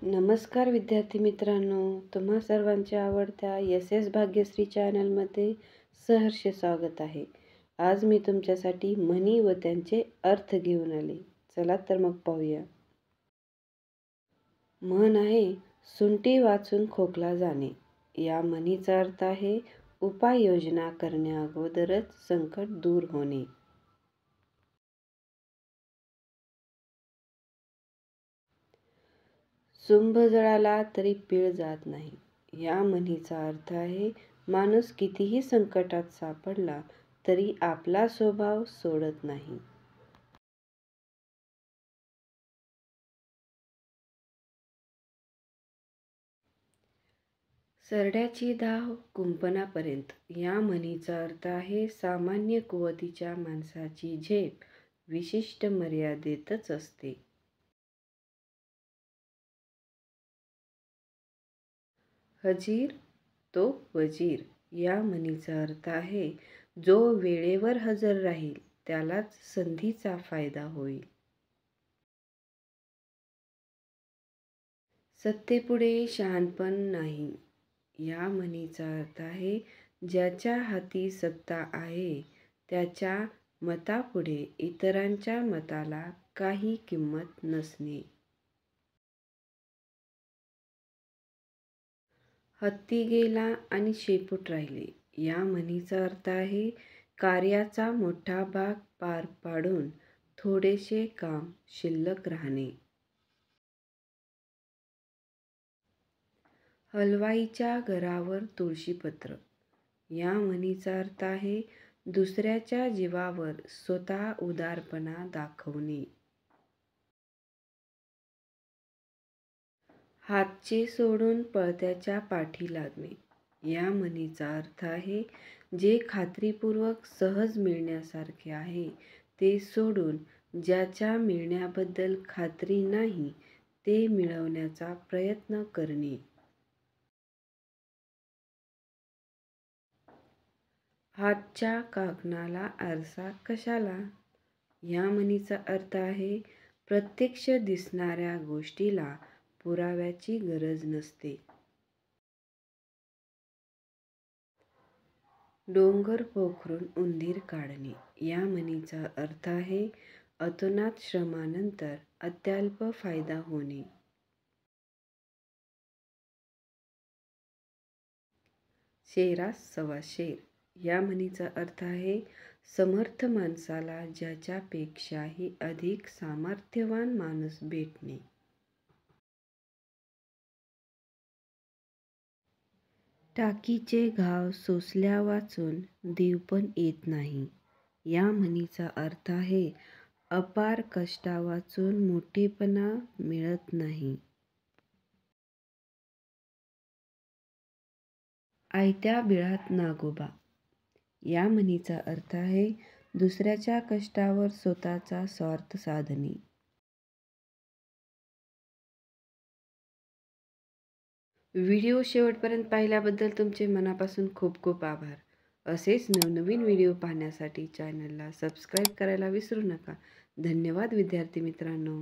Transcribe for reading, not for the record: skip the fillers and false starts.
नमस्कार विद्यार्थी मित्रांनो, तुम्हा सर्वांच्या आवडत्या एस एस भाग्यश्री चॅनलमध्ये सहर्ष स्वागत आहे. आज मी तुमच्यासाठी म्हणी व त्यांचे अर्थ घेऊन आले. चला तर मग पाहूया. म्हण आहे, सुंठी वाचून खोकला जाणे. या म्हणीचा अर्थ आहे, उपाययोजना करण्याअगोदरच संकट दूर होणे. सुंभ जळाला तरी पीळ जात नाही. या म्हणीचा अर्थ आहे, माणूस कितीही संकटात सापडला तरी आपला स्वभाव सोडत नाही. सरड्याची धाव कुंपणापर्यंत. या म्हणीचा अर्थ आहे, सामान्य कुवतीच्या माणसाची झेप विशिष्ट मर्यादेतच असते. हजीर तो वजीर. या म्हणीचा अर्थ आहे, जो वेळेवर हजर राहील त्यालाच संधीचा फायदा होईल. सत्तेपुढे शहाणपण नाही. या म्हणीचा अर्थ आहे, ज्याच्या हाती सत्ता आहे त्याच्या मतापुढे इतरांच्या मताला काही किंमत नसणे. हत्ती गेला आणि शेपूट राहिले. या म्हणीचा अर्थ आहे, कार्याचा मोठा भाग पार पाडून थोडेसे काम शिल्लक राहणे. हलवाईच्या घरावर तुळशीपत्र. या म्हणीचा अर्थ आहे, दुसऱ्याच्या जीवावर स्वतः उदारपणा दाखवणे. हातचे सोडून पळत्याच्या पाठी लागणे. या म्हणीचा अर्थ आहे, जे खात्रीपूर्वक सहज मिळण्यासारखे आहे ते सोडून ज्याच्या मिळण्याबद्दल खात्री नाही ते मिळवण्याचा प्रयत्न करणे. हातच्या काकणाला आरसा कशाला. या म्हणीचा अर्थ आहे, प्रत्यक्ष दिसणाऱ्या गोष्टीला पुराव्याची गरज नसते. डोंगर पोखरून उंदीर काढणे. या म्हणीचा अर्थ आहे, अतोनात श्रमानंतर अत्यल्प फायदा होणे. शेरास सवा शेर. या म्हणीचा अर्थ आहे, समर्थ माणसाला ज्याच्यापेक्षाही अधिक सामर्थ्यवान माणूस भेटणे. टाकीचे घाव सोसल्या वाचून देव पण येत नाही. या म्हणीचा अर्थ आहे, अपार कष्टा वाचून मोठेपणा मिळत नाही. आयत्या बिळात नागोबा. या म्हणीचा अर्थ आहे, दुसऱ्याच्या कष्टावर स्वतःचा स्वार्थ साधणे. व्हिडिओ शेवटपर्यंत पाहिल्याबद्दल तुमचे मनापासून खूप खूप आभार. असेच नवनवीन व्हिडिओ पाहण्यासाठी चॅनलला सबस्क्राईब करायला विसरू नका. धन्यवाद विद्यार्थी मित्रांनो.